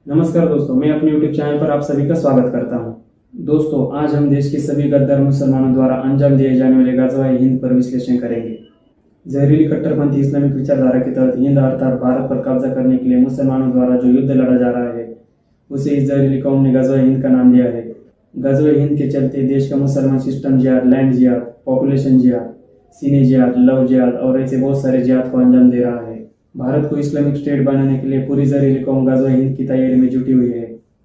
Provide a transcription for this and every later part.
नमस्कार दोस्तों, मैं अपने YouTube चैनल पर आप सभी का स्वागत करता हूं। दोस्तों, आज हम देश के सभी गद्दार मुसलमानों द्वारा अंजाम दिए जाने वाले ग़ज़वा-ए हिंद पर विश्लेषण करेंगे। जहरीली कट्टरपंथी इस्लामिक विचारधारा के तहत हिंद अर्थात भारत पर कब्जा करने के लिए मुसलमानों द्वारा जो युद्ध लड़ा जा रहा है, उसे इस जहरीली कौम ने ग़ज़वा-ए हिंद का नाम दिया है। ग़ज़वा-ए हिंद के चलते देश का मुसलमान सिस्टम जिहाद, लैंड जिहाद, पॉपुलेशन जिहाद, सीने जिहाद, लव जिहाद और ऐसे बहुत सारे जिहाद को अंजाम दे रहा है। भारत को इस्लामिक स्टेट बनाने के लिए पूरी जहरीली कौम ग़ज़वा-ए हिंद की तैयारी में जुटी हुई है।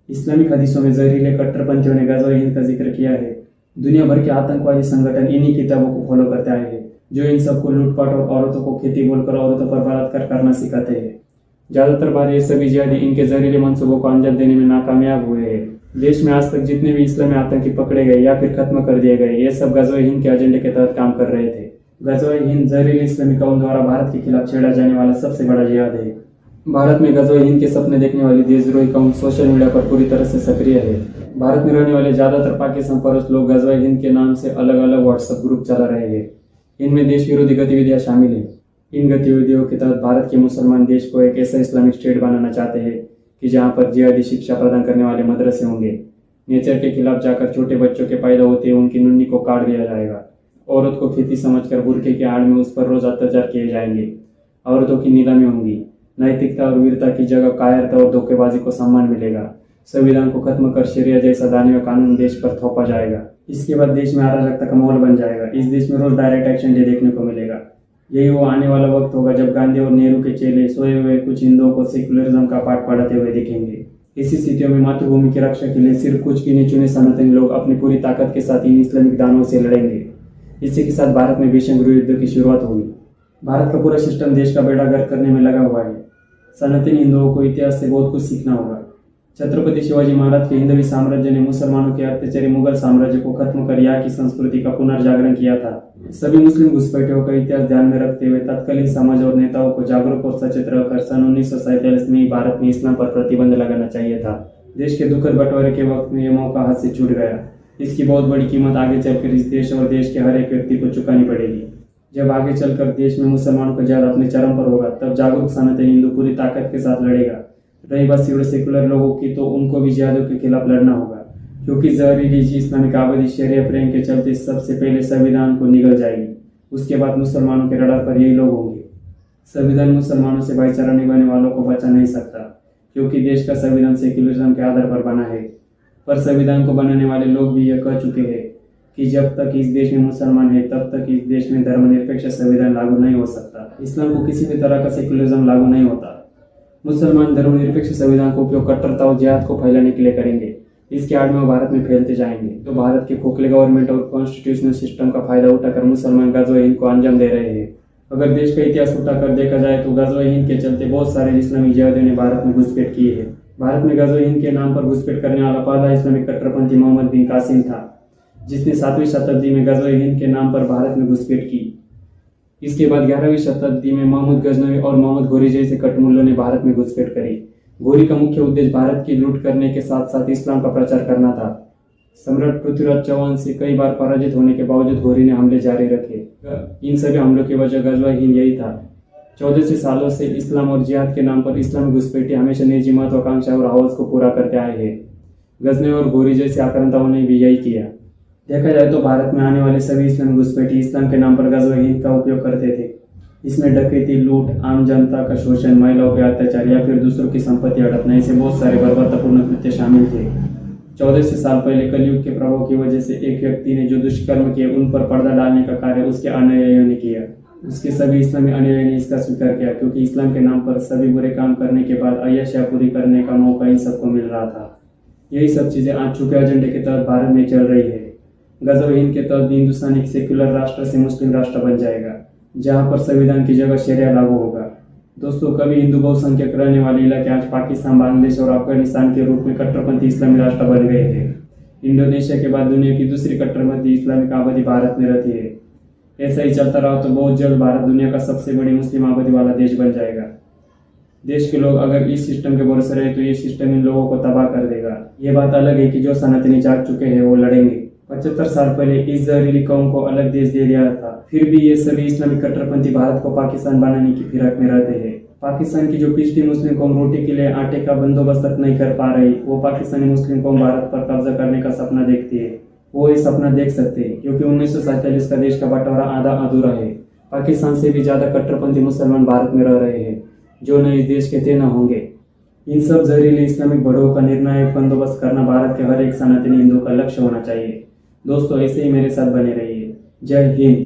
इस्लामिक हदीसों में जहरीले कट्टरपंथियों ने ग़ज़वा-ए हिंद का जिक्र किया है। दुनिया भर के आतंकवादी संगठन इन्हीं किताबों को फॉलो करते आए हैं, जो इन सबको लूटपाट और औरतों को खेती बोलकर औरतों पर बलात्कार करना सिखाते हैं। ज्यादातर बार ये सभी जिहादी इनके जहरीले मंसूबों को अंजाम देने में नाकामयाब हुए हैं। देश में आज तक जितने भी इस्लामी आतंकी पकड़े गए या फिर खत्म कर दिए गए, ये सब ग़ज़वा-ए हिंद के एजेंडे के तहत काम कर रहे थे। ग़ज़वा-ए हिंद जहरीली इस्लामी कौम द्वारा भारत के खिलाफ छेड़ा जाने वाला सबसे बड़ा जिहाद है। भारत में ग़ज़वा-ए हिंद के सपने देखने वाली देशद्रोही कौम सोशल मीडिया पर पूरी तरह से सक्रिय है। भारत में रहने वाले ज्यादातर पाकिस्तान परस्त लोग ग़ज़वा-ए हिंद के नाम से अलग अलग व्हाट्सएप ग्रुप चला रहे हैं। इनमें देश विरोधी गतिविधियां शामिल हैं। इन गतिविधियों के तहत भारत के मुसलमान देश को एक ऐसा इस्लामिक स्टेट बनाना चाहते हैं कि जहां पर जिहादी शिक्षा प्रदान करने वाले मदरसे होंगे। नेचर के खिलाफ जाकर छोटे बच्चों के पैदा होते ही उनकी नुन्नी को काट दिया जाएगा। औरत को खेती समझकर बुर्के की आड़ में उस पर रोज अत्याचार किए जाएंगे। औरतों की नीलामी होंगी। नैतिकता और वीरता की जगह कायरता और धोखेबाजी को सम्मान मिलेगा। संविधान को खत्म कर शरिया जैसा दानवीय कानून देश पर थोपा जाएगा। इसके बाद देश में अराजकता का माहौल बन जाएगा। इस देश में रोज डायरेक्ट एक्शन डे देखने को मिलेगा। यही वो आने वाला वक्त होगा जब गांधी और नेहरू के चेले सोए हुए कुछ हिंदुओं को सेक्युलरिज्म का पाठ पढ़ाते हुए दिखेंगे। इसी स्थितियों में मातृभूमि की रक्षा के लिए सिर्फ कुछ गिने चुने सनातनी लोग अपनी पूरी ताकत के साथ इन इस्लामिक दानवों से लड़ेंगे। इसी के साथ भारत में भीषण गृह युद्ध की शुरुआत होगी। भारत का पूरा सिस्टम देश का बेड़ा गर्क करने में लगा हुआ है। सनातनी हिंदुओं को इतिहास से बहुत कुछ सीखना होगा। छत्रपति शिवाजी महाराज के हिंदवी साम्राज्य ने मुसलमानों के अत्याचारी मुगल साम्राज्य को खत्म कर यहाँ की संस्कृति का पुनर्जागरण किया था। सभी मुस्लिम घुसपैठियों का इतिहास ध्यान में रखते हुए तत्कालीन समाज और नेताओं को जागरूक और सचेत रहकर सन 1947 में ही भारत में इस्लाम पर प्रतिबंध लगाना चाहिए था। देश के दुखद बंटवारे के वक्त में यह मौका हाथ से छूट गया। इसकी बहुत बड़ी कीमत आगे चलकर इस देश और देश के हर एक व्यक्ति को चुकानी पड़ेगी। जब आगे चलकर देश में मुसलमानों का जिहाद अपने चरम पर होगा, तब जागरूक सनातनी हिंदू पूरी ताकत के साथ लड़ेगा। रही बात सेकुलर लोगों की, तो उनको भी जिहादियों के खिलाफ लड़ना होगा, क्योंकि जहरीली इस्लामिक आबादी शरिया प्रेम के चलते सबसे पहले संविधान को निगल जाएगी। उसके बाद मुसलमानों के रडार पर यही लोग होंगे। संविधान मुसलमानों से भाईचारा निभाने वालों को बचा नहीं सकता, क्योंकि देश का संविधान सेक्युलरिज्म के आधार पर बना है। पर संविधान को बनाने वाले लोग भी यह कह चुके हैं कि जब तक इस देश में मुसलमान है, तब तक इस देश में धर्मनिरपेक्ष संविधान लागू नहीं हो सकता। इस्लाम को किसी भी तरह का सेक्युलरिज्म लागू नहीं होता। मुसलमान धर्मनिरपेक्ष संविधान का उपयोग कट्टरता और जिहाद को फैलाने के लिए करेंगे। इसके आड़ में वो भारत में फैलते जाएंगे। तो भारत के खोखले गवर्नमेंट और कॉन्स्टिट्यूशनल सिस्टम का फायदा उठाकर मुसलमान ग़ज़वा-ए हिंद को अंजाम दे रहे हैं। अगर देश का इतिहास उठाकर देखा जाए तो ग़ज़वा-ए हिंद के चलते बहुत सारे इस्लामी जिहादियों ने भारत में घुसपैठ की है। भारत में ग़ज़वा-ए हिंद के नाम पर घुसपैठ करने वाला पहला इस्लामिक कट्टरपंथी मोहम्मद बिन कासिम था, जिसने 7वीं शताब्दी में ग़ज़वा-ए हिंद के नाम पर भारत में घुसपैठ की। इसके बाद 11वीं शताब्दी में मोहम्मद गजनवी और मोहम्मद घोरी जैसे कटमुल्लों ने भारत में घुसपैठ करी। घोरी का मुख्य उद्देश्य भारत की लूट करने के साथ साथ इस्लाम का प्रचार करना था। सम्राट पृथ्वीराज चौहान से कई बार पराजित होने के बावजूद घोरी ने हमले जारी रखे। इन सभी हमलों की वजह ग़ज़वा-ए हिंद यही था। 1400 सालों से इस्लाम और जिहाद के नाम पर इस्लामी घुसपैठी हमेशा निजी महत्वाकांक्षा और हवस को पूरा करते आए हैं। गजनवी और घोरी जैसे आक्रांताओं ने भी यही किया। देखा जाए तो भारत में आने वाले सभी इस्लामी घुसपैठी इस्लाम के नाम पर ग़ज़वा-ए हिंद का उपयोग करते थे। इसमें डकैती, लूट, आम जनता का शोषण, महिलाओं के अत्याचार या फिर दूसरों की संपत्ति हड़पना, ऐसे बहुत सारे बर्बरतापूर्ण कृत्य शामिल थे। 1400 साल पहले कलयुग के प्रभाव की वजह से एक व्यक्ति ने जो दुष्कर्म किए, उन पर पर्दा डालने का कार्य उसके अनुयायियों ने किया। उसके सभी इस्लामी अनुयायी ने इसका स्वीकार किया, क्योंकि इस्लाम के नाम पर सभी बुरे काम करने के बाद अय्याशियां पूरी करने का मौका इन सबको मिल रहा था। यही सब चीजें आज छुपे एजेंडे के तहत भारत में चल रही है। ग़ज़वा-ए हिंद के तहत हिंदुस्तान एक सेक्युलर राष्ट्र से मुस्लिम राष्ट्र बन जाएगा, जहां पर संविधान की जगह शरिया लागू होगा। दोस्तों, कभी हिंदू बहुसंख्यक रहने वाले इलाके आज पाकिस्तान, बांग्लादेश और अफगानिस्तान के रूप में कट्टरपंथी इस्लामी राष्ट्र बन गए हैं। इंडोनेशिया के बाद दुनिया की दूसरी कट्टरपंथी इस्लामिक आबादी भारत में रहती है। ऐसा ही चलता रहा तो बहुत जल्द भारत दुनिया का सबसे बड़ी मुस्लिम आबादी वाला देश बन जाएगा। देश के लोग अगर इस सिस्टम के भरोसे रहे तो ये सिस्टम इन लोगों को तबाह कर देगा। ये बात अलग है कि जो सनातनी जाग चुके हैं वो लड़ेंगे। 75 साल पहले इस जहरीली कौम को अलग देश दे दिया था, फिर भी ये सभी इस्लामिक कट्टरपंथी भारत को पाकिस्तान बनाने की फिराक में रहते हैं। पाकिस्तान की जो पिछड़ी मुस्लिम कौम रोटी के लिए आटे का बंदोबस्त तक नहीं कर पा रही, वो पाकिस्तानी मुस्लिम कौम भारत पर कब्जा करने का सपना देखती है। वो ये सपना देख सकते हैं क्योंकि 1947 का देश का बंटवारा आधा अधूरा है। पाकिस्तान से भी ज्यादा कट्टरपंथी मुसलमान भारत में रह रहे हैं जो न इस देश के थे न होंगे। इन सब जहरीले इस्लामिक बड़ों का निर्णायक बंदोबस्त करना भारत के हर एक सनातनी हिंदू का लक्ष्य होना चाहिए। दोस्तों, ऐसे ही मेरे साथ बने रहिए। जय हिंद।